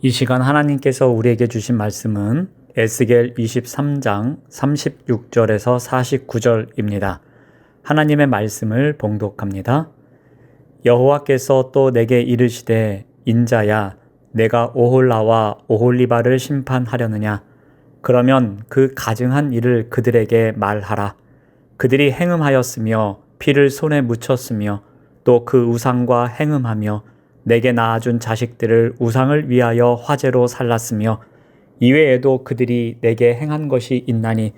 이 시간 하나님께서 우리에게 주신 말씀은 에스겔 23장 36절에서 49절입니다. 하나님의 말씀을 봉독합니다. 여호와께서 또 내게 이르시되 인자야 내가 오홀라와 오홀리바를 심판하려느냐. 그러면 그 가증한 일을 그들에게 말하라. 그들이 행음하였으며 피를 손에 묻혔으며 또 그 우상과 행음하며 내게 낳아준 자식들을 우상을 위하여 화제로 살랐으며 이외에도 그들이 내게 행한 것이 있나니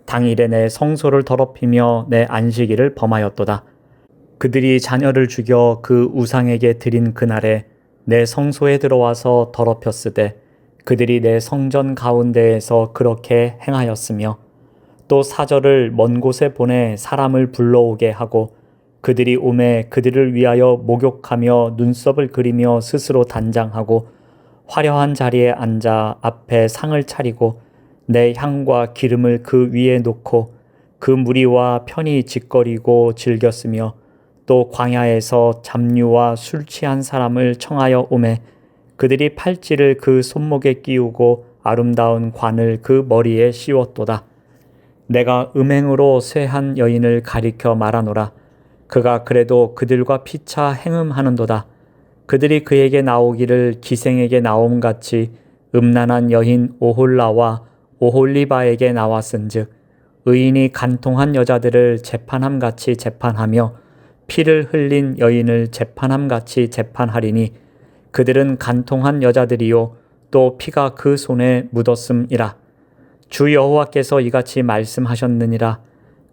당일에 내 성소를 더럽히며 내 안식일을 범하였도다. 그들이 자녀를 죽여 그 우상에게 드린 그날에 내 성소에 들어와서 더럽혔으되 그들이 내 성전 가운데에서 그렇게 행하였으며 또 사절을 먼 곳에 보내 사람을 불러오게 하고 그들이 오매 그들을 위하여 목욕하며 눈썹을 그리며 스스로 단장하고 화려한 자리에 앉아 앞에 상을 차리고 내 향과 기름을 그 위에 놓고 그 무리와 편히 짓거리고 즐겼으며 또 광야에서 잡류와 술 취한 사람을 청하여 오매 그들이 팔찌를 그 손목에 끼우고 아름다운 관을 그 머리에 씌웠도다. 내가 음행으로 쇠한 여인을 가리켜 말하노라. 그가 그래도 그들과 피차 행음하는도다. 그들이 그에게 나오기를 기생에게 나옴같이 음란한 여인 오홀라와 오홀리바에게 나왔은즉 의인이 간통한 여자들을 재판함같이 재판하며 피를 흘린 여인을 재판함같이 재판하리니 그들은 간통한 여자들이요 또 피가 그 손에 묻었음이라. 주 여호와께서 이같이 말씀하셨느니라.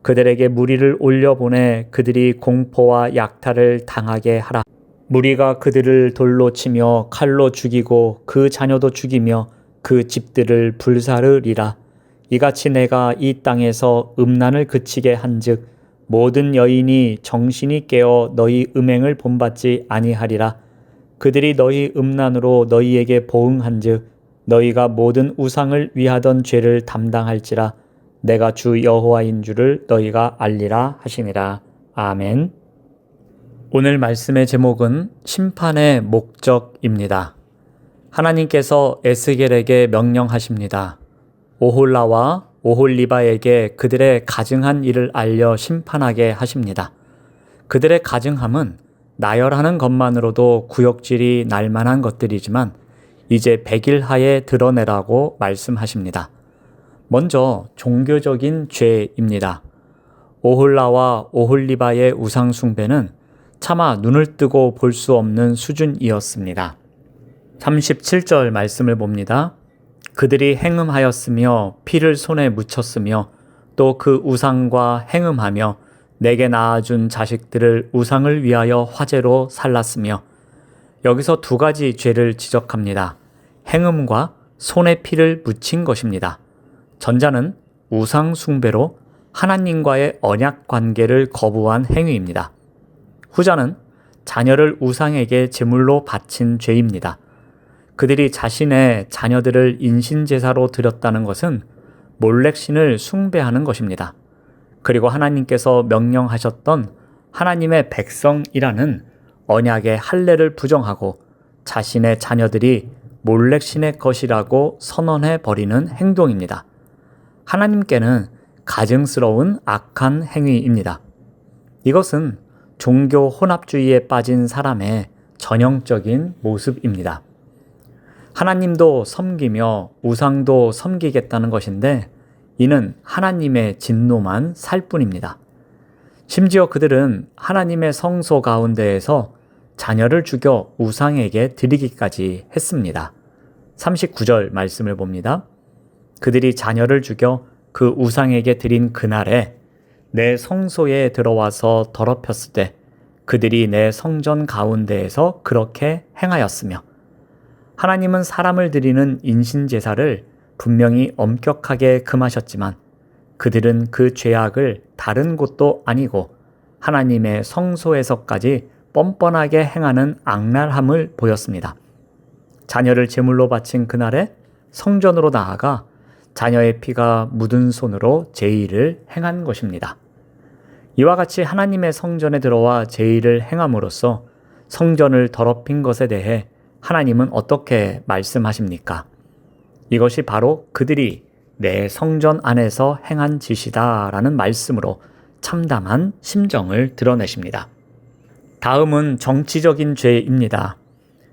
그들에게 무리를 올려보내 그들이 공포와 약탈을 당하게 하라. 무리가 그들을 돌로 치며 칼로 죽이고 그 자녀도 죽이며 그 집들을 불사르리라. 이같이 내가 이 땅에서 음란을 그치게 한즉 모든 여인이 정신이 깨어 너희 음행을 본받지 아니하리라. 그들이 너희 음란으로 너희에게 보응한즉 너희가 모든 우상을 위하던 죄를 담당할지라. 내가 주 여호와인 줄을 너희가 알리라 하시니라. 아멘. 오늘 말씀의 제목은 심판의 목적입니다. 하나님께서 에스겔에게 명령하십니다. 오홀라와 오홀리바에게 그들의 가증한 일을 알려 심판하게 하십니다. 그들의 가증함은 나열하는 것만으로도 구역질이 날 만한 것들이지만 이제 백일하에 드러내라고 말씀하십니다. 먼저 종교적인 죄입니다. 오홀라와 오홀리바의 우상 숭배는 차마 눈을 뜨고 볼 수 없는 수준이었습니다. 37절 말씀을 봅니다. 그들이 행음하였으며 피를 손에 묻혔으며 또 그 우상과 행음하며 내게 낳아준 자식들을 우상을 위하여 화제로 살랐으며 여기서 두 가지 죄를 지적합니다. 행음과 손에 피를 묻힌 것입니다. 전자는 우상 숭배로 하나님과의 언약 관계를 거부한 행위입니다. 후자는 자녀를 우상에게 제물로 바친 죄입니다. 그들이 자신의 자녀들을 인신제사로 드렸다는 것은 몰렉신을 숭배하는 것입니다. 그리고 하나님께서 명령하셨던 하나님의 백성이라는 언약의 할례를 부정하고 자신의 자녀들이 몰렉신의 것이라고 선언해 버리는 행동입니다. 하나님께는 가증스러운 악한 행위입니다. 이것은 종교 혼합주의에 빠진 사람의 전형적인 모습입니다. 하나님도 섬기며 우상도 섬기겠다는 것인데 이는 하나님의 진노만 살 뿐입니다. 심지어 그들은 하나님의 성소 가운데에서 자녀를 죽여 우상에게 드리기까지 했습니다. 39절 말씀을 봅니다. 그들이 자녀를 죽여 그 우상에게 드린 그날에 내 성소에 들어와서 더럽혔을 때 그들이 내 성전 가운데에서 그렇게 행하였으며 하나님은 사람을 드리는 인신제사를 분명히 엄격하게 금하셨지만 그들은 그 죄악을 다른 곳도 아니고 하나님의 성소에서까지 뻔뻔하게 행하는 악랄함을 보였습니다. 자녀를 제물로 바친 그날에 성전으로 나아가 자녀의 피가 묻은 손으로 제의를 행한 것입니다. 이와 같이 하나님의 성전에 들어와 제의를 행함으로써 성전을 더럽힌 것에 대해 하나님은 어떻게 말씀하십니까? 이것이 바로 그들이 내 성전 안에서 행한 짓이다라는 말씀으로 참담한 심정을 드러내십니다. 다음은 정치적인 죄입니다.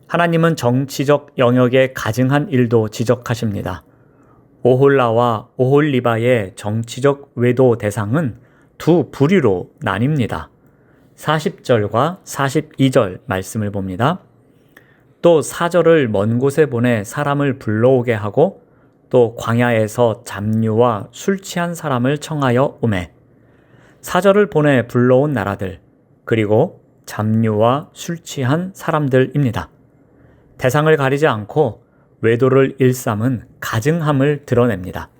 하나님은 정치적 영역에 가증한 일도 지적하십니다. 오홀라와 오홀리바의 정치적 외도 대상은 두 부류로 나뉩니다. 40절과 42절 말씀을 봅니다. 또 사절을 먼 곳에 보내 사람을 불러오게 하고 또 광야에서 잡류와 술 취한 사람을 청하여 오매. 사절을 보내 불러온 나라들 그리고 잡류와 술 취한 사람들입니다. 대상을 가리지 않고 외도를 일삼은 가증함을 드러냅니다.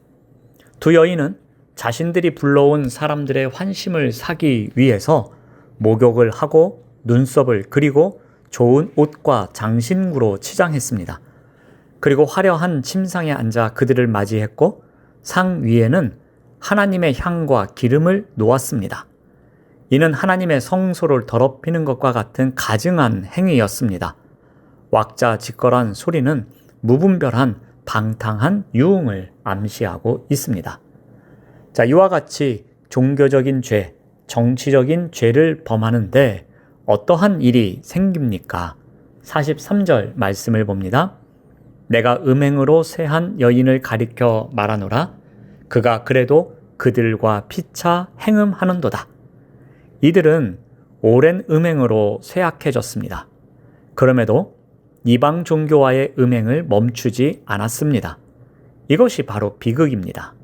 두 여인은 자신들이 불러온 사람들의 환심을 사기 위해서 목욕을 하고 눈썹을 그리고 좋은 옷과 장신구로 치장했습니다. 그리고 화려한 침상에 앉아 그들을 맞이했고 상 위에는 하나님의 향과 기름을 놓았습니다. 이는 하나님의 성소를 더럽히는 것과 같은 가증한 행위였습니다. 왁자지껄한 소리는 무분별한 방탕한 유흥을 암시하고 있습니다. 자, 이와 같이 종교적인 죄, 정치적인 죄를 범하는데 어떠한 일이 생깁니까? 43절 말씀을 봅니다. 내가 음행으로 세한 여인을 가리켜 말하노라. 그가 그래도 그들과 피차 행음하는도다. 이들은 오랜 음행으로 쇠약해졌습니다. 그럼에도 이방 종교와의 음행을 멈추지 않았습니다. 이것이 바로 비극입니다.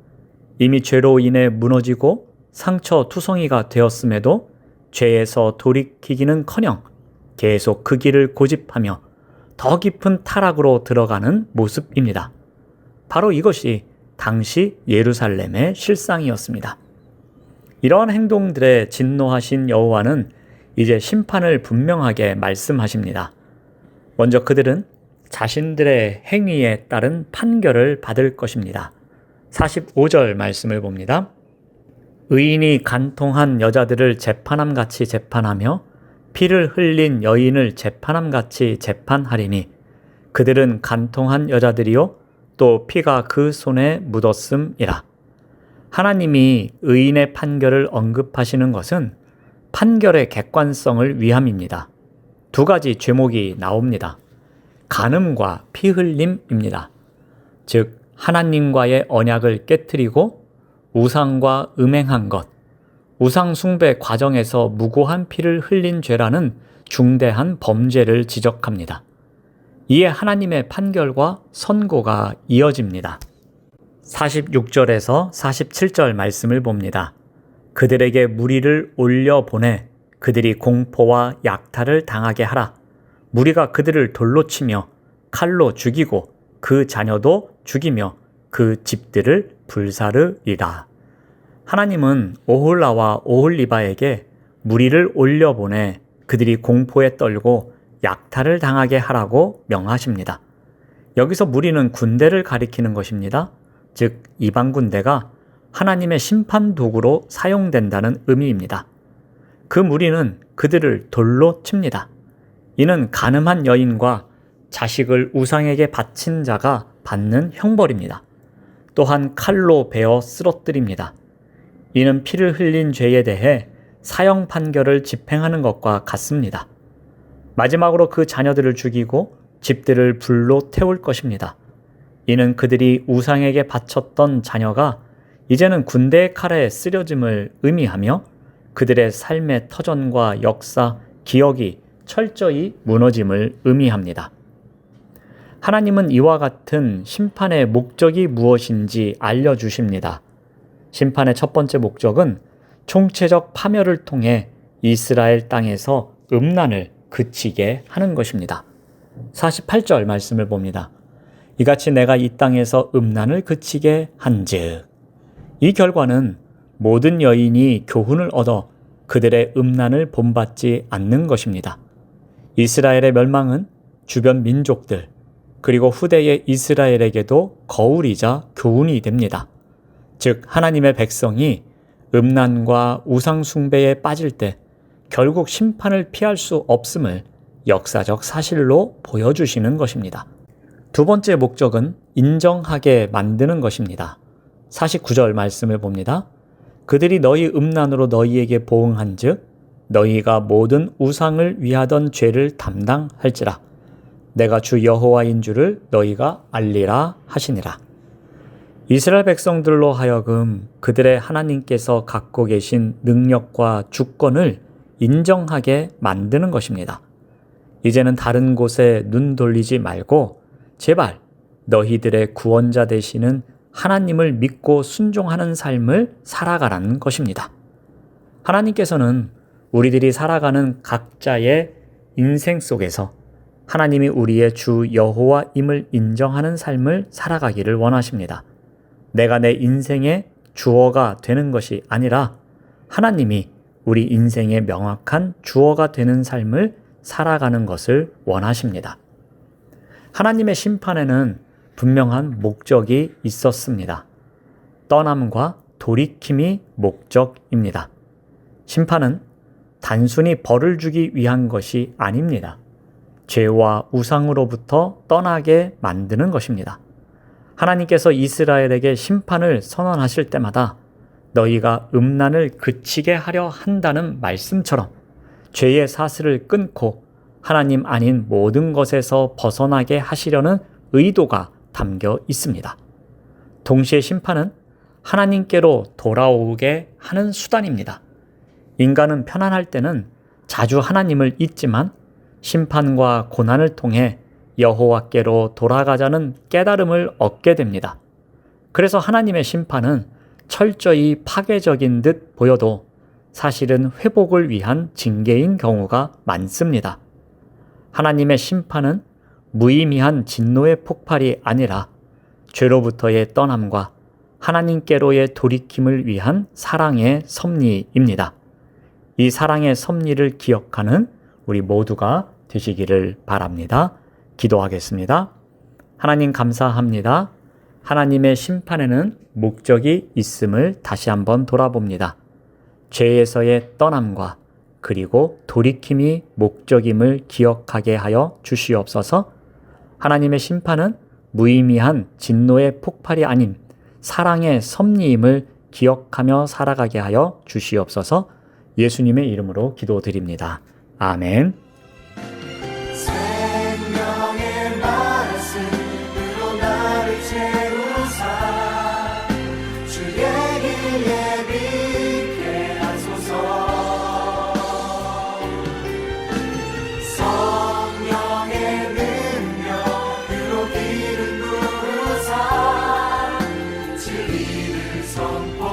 이미 죄로 인해 무너지고 상처투성이가 되었음에도 죄에서 돌이키기는커녕 계속 그 길을 고집하며 더 깊은 타락으로 들어가는 모습입니다. 바로 이것이 당시 예루살렘의 실상이었습니다. 이러한 행동들에 진노하신 여호와는 이제 심판을 분명하게 말씀하십니다. 먼저 그들은 자신들의 행위에 따른 판결을 받을 것입니다. 45절 말씀을 봅니다. 의인이 간통한 여자들을 재판함같이 재판하며 피를 흘린 여인을 재판함같이 재판하리니 그들은 간통한 여자들이요 또 피가 그 손에 묻었음이라. 하나님이 의인의 판결을 언급하시는 것은 판결의 객관성을 위함입니다. 두 가지 죄목이 나옵니다. 간음과 피 흘림입니다. 즉 하나님과의 언약을 깨트리고 우상과 음행한 것, 우상 숭배 과정에서 무고한 피를 흘린 죄라는 중대한 범죄를 지적합니다. 이에 하나님의 판결과 선고가 이어집니다. 46절에서 47절 말씀을 봅니다. 그들에게 무리를 올려보내 그들이 공포와 약탈을 당하게 하라. 무리가 그들을 돌로 치며 칼로 죽이고 그 자녀도 죽이며 그 집들을 불사르리라. 하나님은 오홀라와 오홀리바에게 무리를 올려보내 그들이 공포에 떨고 약탈을 당하게 하라고 명하십니다. 여기서 무리는 군대를 가리키는 것입니다. 즉 이방 군대가 하나님의 심판 도구로 사용된다는 의미입니다. 그 무리는 그들을 돌로 칩니다. 이는 간음한 여인과 자식을 우상에게 바친 자가 받는 형벌입니다. 또한 칼로 베어 쓰러뜨립니다. 이는 피를 흘린 죄에 대해 사형 판결을 집행하는 것과 같습니다. 마지막으로 그 자녀들을 죽이고 집들을 불로 태울 것입니다. 이는 그들이 우상에게 바쳤던 자녀가 이제는 군대의 칼에 쓰려짐을 의미하며 그들의 삶의 터전과 역사, 기억이 철저히 무너짐을 의미합니다. 하나님은 이와 같은 심판의 목적이 무엇인지 알려주십니다. 심판의 첫 번째 목적은 총체적 파멸을 통해 이스라엘 땅에서 음란을 그치게 하는 것입니다. 48절 말씀을 봅니다. 이같이 내가 이 땅에서 음란을 그치게 한즉 이 결과는 모든 여인이 교훈을 얻어 그들의 음란을 본받지 않는 것입니다. 이스라엘의 멸망은 주변 민족들 그리고 후대의 이스라엘에게도 거울이자 교훈이 됩니다. 즉 하나님의 백성이 음란과 우상 숭배에 빠질 때 결국 심판을 피할 수 없음을 역사적 사실로 보여주시는 것입니다. 두 번째 목적은 인정하게 만드는 것입니다. 49절 말씀을 봅니다. 그들이 너희 음란으로 너희에게 보응한 즉 너희가 모든 우상을 위하던 죄를 담당할지라 내가 주 여호와인 줄을 너희가 알리라 하시니라. 이스라엘 백성들로 하여금 그들의 하나님께서 갖고 계신 능력과 주권을 인정하게 만드는 것입니다. 이제는 다른 곳에 눈 돌리지 말고 제발 너희들의 구원자 되시는 하나님을 믿고 순종하는 삶을 살아가라는 것입니다. 하나님께서는 우리들이 살아가는 각자의 인생 속에서 하나님이 우리의 주 여호와임을 인정하는 삶을 살아가기를 원하십니다. 내가 내 인생의 주어가 되는 것이 아니라 하나님이 우리 인생의 명확한 주어가 되는 삶을 살아가는 것을 원하십니다. 하나님의 심판에는 분명한 목적이 있었습니다. 떠남과 돌이킴이 목적입니다. 심판은 단순히 벌을 주기 위한 것이 아닙니다. 죄와 우상으로부터 떠나게 만드는 것입니다. 하나님께서 이스라엘에게 심판을 선언하실 때마다 너희가 음란을 그치게 하려 한다는 말씀처럼 죄의 사슬을 끊고 하나님 아닌 모든 것에서 벗어나게 하시려는 의도가 담겨 있습니다. 동시에 심판은 하나님께로 돌아오게 하는 수단입니다. 인간은 편안할 때는 자주 하나님을 잊지만 심판과 고난을 통해 여호와께로 돌아가자는 깨달음을 얻게 됩니다. 그래서 하나님의 심판은 철저히 파괴적인 듯 보여도 사실은 회복을 위한 징계인 경우가 많습니다. 하나님의 심판은 무의미한 진노의 폭발이 아니라 죄로부터의 떠남과 하나님께로의 돌이킴을 위한 사랑의 섭리입니다. 이 사랑의 섭리를 기억하는 우리 모두가 되시기를 바랍니다. 기도하겠습니다. 하나님 감사합니다. 하나님의 심판에는 목적이 있음을 다시 한번 돌아봅니다. 죄에서의 떠남과 그리고 돌이킴이 목적임을 기억하게 하여 주시옵소서. 하나님의 심판은 무의미한 진노의 폭발이 아닌 사랑의 섭리임을 기억하며 살아가게 하여 주시옵소서. 예수님의 이름으로 기도드립니다. 아멘. 생명의 말씀으로 나를 채우사 주의 길 예비케 하소서. 성령의 능력으로 길을 부으사 진리를 선포